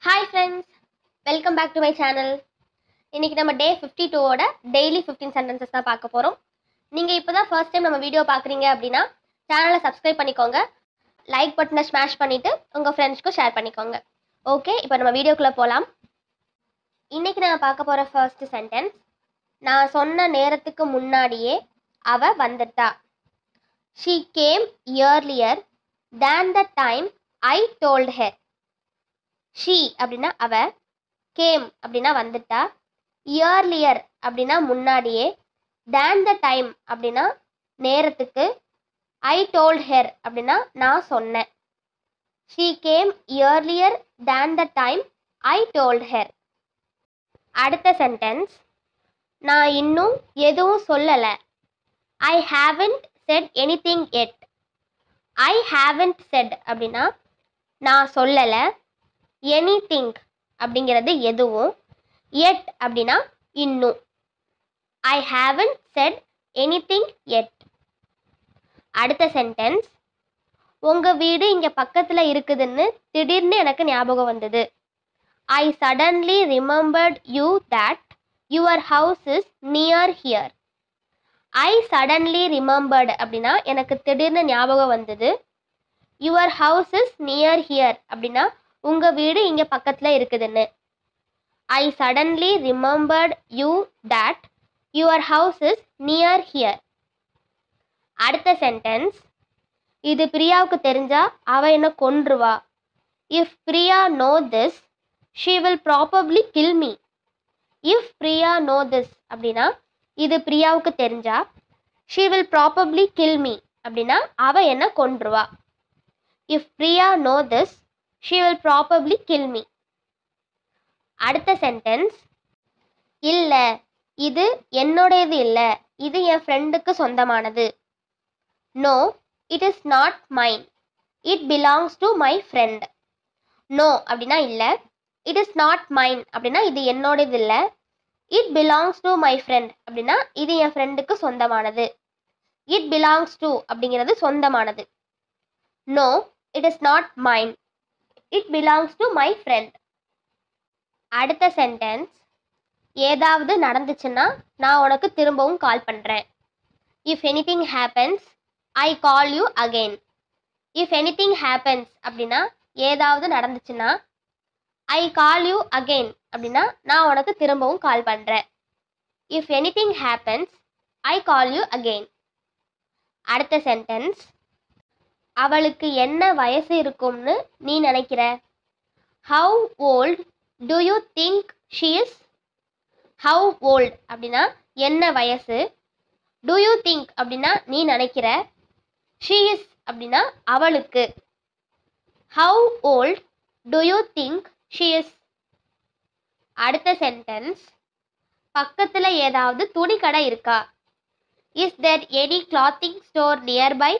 Hi friends, welcome back to my channel. இன்னைக்கு நம்ம டே 52 ஓட டெய்லி 15 சென்டென்சஸ் தான் பார்க்க போறோம். நீங்க இப்போதான் ஃபர்ஸ்ட் டைம் நம்ம வீடியோ பார்க்குறீங்க அப்படின்னா சேனலை சப்ஸ்கிரைப் பண்ணிக்கோங்க, லைக் பட்டனை ஸ்மாஷ் பண்ணிட்டு உங்க ஃப்ரெண்ட்ஸ்க்கு ஷேர் பண்ணிக்கோங்க. ஓகே, இப்போ நம்ம வீடியோக்குள்ள போலாம். இன்னைக்கு நான் பார்க்க போற ஃபர்ஸ்ட் சென்டென்ஸ், நான் சொன்ன நேரத்துக்கு முன்னாடியே அவ வந்துட்டா. She came earlier than the time I told her. She அப்படின்னா அவ, கேம் அப்படின்னா வந்துட்டா, இயர்லியர் அப்படின்னா முன்னாடியே, தேன் த டைம் அப்படின்னா நேரத்துக்கு, ஐ டோல்ட் ஹெர் அப்படின்னா நான் சொன்னேன். She came earlier than the time I told her. அடுத்த சென்டென்ஸ், நான் இன்னும் எதுவும் சொல்லலை. I haven't said anything yet. I haven't said அப்படின்னா நான் சொல்லலை, எனிதிங் அப்படிங்கிறது எதுவும், எட் அப்படின்னா இன்னும். I haven't said anything yet. அடுத்த சென்டென்ஸ், உங்க வீடு இங்க பக்கத்துல இருக்குதுன்னு திடீர்னு எனக்கு ஞாபகம் வந்தது. I suddenly remembered you that your house is near here. I suddenly remembered அப்படின்னா எனக்கு திடீர்னு ஞாபகம் வந்தது. Your house is near here அப்படின்னா உங்க வீடு இங்க பக்கத்துல இருக்குதுன்னு. I suddenly remembered you that your house is near here. அடுத்த சென்டென்ஸ், இது பிரியாவுக்கு தெரிஞ்சா அவ என்ன கொன்றுவா. If Priya know this she will probably kill me. If Priya know this அப்படின்னா இது பிரியாவுக்கு தெரிஞ்சா, she will probably kill me அப்படின்னா அவ என்ன கொன்றுவா. If Priya know this she will probably kill me. அடுத்த சென்டென்ஸ், இல்ல இது என்னோடது இல்ல, இது என் ஃப்ரெண்டுக்கு சொந்தமானது. No it is not mine, it belongs to my friend. No அப்படின்னா இல்ல, இட் இஸ் நாட் மைன் அப்படின்னா இது என்னோடது இல்ல, it belongs to my friend அப்படின்னா இது என் ஃப்ரெண்டுக்கு சொந்தமானது. இட் பிலாங்ஸ் டு அப்படிங்கிறது சொந்தமானது. No it is not mine, it belongs to my friend. அடுத்த சென்டென்ஸ், ஏதாவது நடந்துச்சுன்னா நான் உனக்கு திரும்பவும் கால் பண்ணுறேன். If anything happens I call you again. If anything happens அப்படின்னா ஏதாவது நடந்துச்சுன்னா, ஐ கால் யூ அகெயின் அப்படின்னா நான் உனக்கு திரும்பவும் கால் பண்ணுறேன். If anything happens I call you again. அடுத்த சென்டென்ஸ், அவளுக்கு என்ன வயசு இருக்கும்னு நீ நினைக்கிற. How old do you think she is. How old அப்படின்னா என்ன வயசு, டு யூ திங்க் அப்படின்னா நீ நினைக்கிற, ஷீ இஸ் அப்படின்னா அவளுக்கு. How old do you think she is. அடுத்த சென்டென்ஸ், பக்கத்தில் ஏதாவது துணி கடை இருக்கா. Is there any clothing store nearby.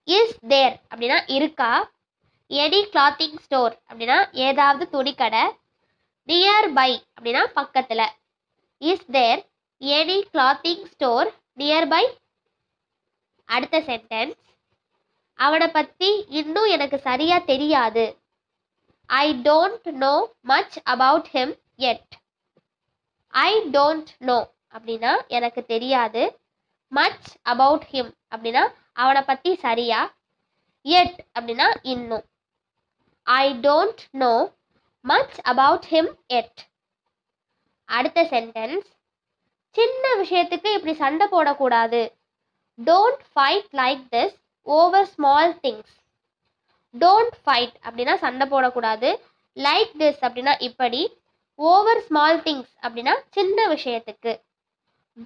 Is there அப்படின்னா இருக்கா, எனி கிளாத்திங் ஸ்டோர் அப்படின்னா ஏதாவது துணிக்கடை, நியர்பை அப்படின்னா பக்கத்தில். Is there any clothing store nearby. அடுத்த சென்டென்ஸ், அவனை பற்றி இன்னும் எனக்கு சரியா தெரியாது. I don't know much about him yet. I don't know அப்படின்னா எனக்கு தெரியாது, மச் அபவுட் ஹிம் அப்படின்னா அவனை பற்றி சரியா, எட் அப்படின்னா இன்னும். I don't know much about him எட். அடுத்த சென்டென்ஸ், சின்ன விஷயத்துக்கு இப்படி சண்டை போடக்கூடாது. Don't fight like this over small things. Don't fight அப்படின்னா சண்டை போடக்கூடாது, லைக் திஸ் அப்படின்னா இப்படி, ஓவர் ஸ்மால் திங்ஸ் அப்படின்னா சின்ன விஷயத்துக்கு.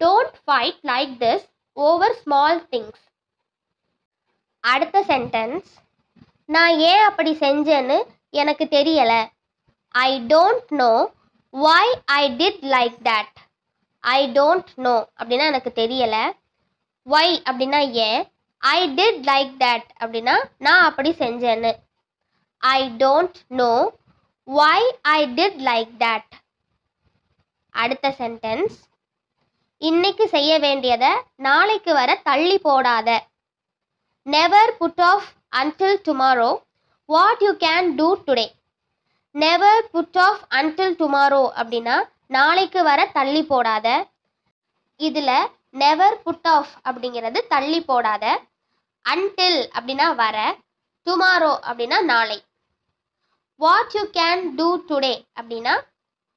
Don't fight like this over small things. அடுத்த சென்டென்ஸ், நான் ஏன் அப்படி செஞ்சேன்னு எனக்கு தெரியலை. I don't know why I did like that. I don't know அப்படின்னா எனக்கு தெரியலை, வை அப்படின்னா ஏன், ஐ டிட் லைக் தட் அப்படின்னா நான் அப்படி செஞ்சேன்னு. I don't know why I did like that. அடுத்த சென்டென்ஸ், இன்னைக்கு செய்ய வேண்டியதை நாளைக்கு வர தள்ளி போடாத. Never put off until tomorrow what you can do today. Never put off until tomorrow அப்படின்னா நாளைக்கு வர தள்ளி போடாத. இதில் நெவர் புட் ஆஃப் அப்படிங்கிறது தள்ளி போடாத, அன்டில் அப்படின்னா வர, டுமாரோ அப்படின்னா நாளை. What you can do today அப்படின்னா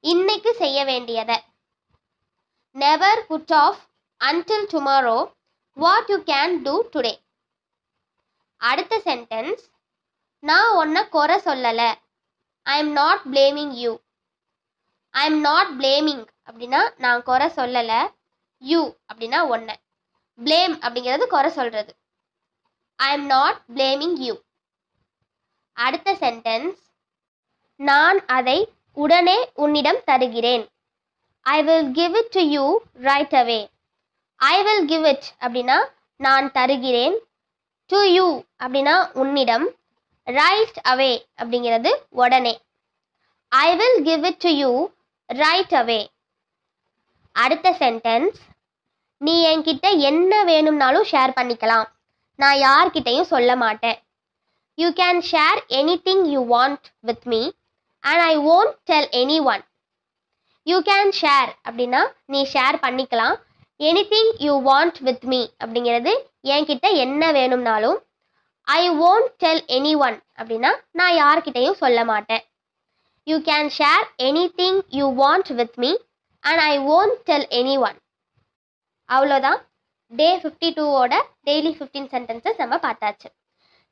இன்னைக்கு செய்ய வேண்டியதை. Never put off until tomorrow what you can do today. அடுத்த சென்டென்ஸ், நான் உன்னை குறை சொல்லலை. I'm not blaming you. I'm not blaming அப்படின்னா நான் குறை சொல்லலை, யூ அப்படின்னா ஒன்று. பிளேம் அப்படிங்கிறது குறை சொல்கிறது. I am not blaming you. அடுத்த சென்டென்ஸ், நான் அதை உடனே உன்னிடம் தருகிறேன். I will give it to you right away. I will give it அப்படின்னா நான் தருகிறேன், டு யூ அப்படின்னா உன்னிடம், ரைட் அவே அப்படிங்கிறது உடனே. I will give it to you right away. அடுத்த சென்டென்ஸ், நீ என்கிட்ட என்ன வேணும்னாலும் ஷேர் பண்ணிக்கலாம், நான் யார்கிட்டையும் சொல்ல மாட்டேன். You can share anything you want with me and I won't tell anyone. You can share அப்படின்னா நீ ஷேர் பண்ணிக்கலாம், anything you want with me அப்படிங்கிறது என்கிட்ட என்ன வேணும்னாலும், ஐ won't tell anyone அப்படின்னா நான் யார்கிட்டையும் சொல்ல மாட்டேன். You can share anything you want with me and I won't tell anyone. அவ்வளோதான், டே 52ஓட டெய்லி 15 சென்டென்சஸ் நம்ம பார்த்தாச்சு.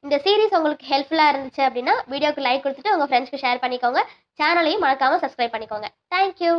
இந்த சீரீஸ் உங்களுக்கு ஹெல்ப்ஃபுல்லாக இருந்துச்சு அப்படின்னா வீடியோக்கு லைக் கொடுத்துட்டு உங்கள் ஃப்ரெண்ட்ஸ்க்கு ஷேர் பண்ணிக்கோங்க. சேனலையும் மறக்காமல் சப்ஸ்கிரைப் பண்ணிக்கோங்க. தேங்க்யூ.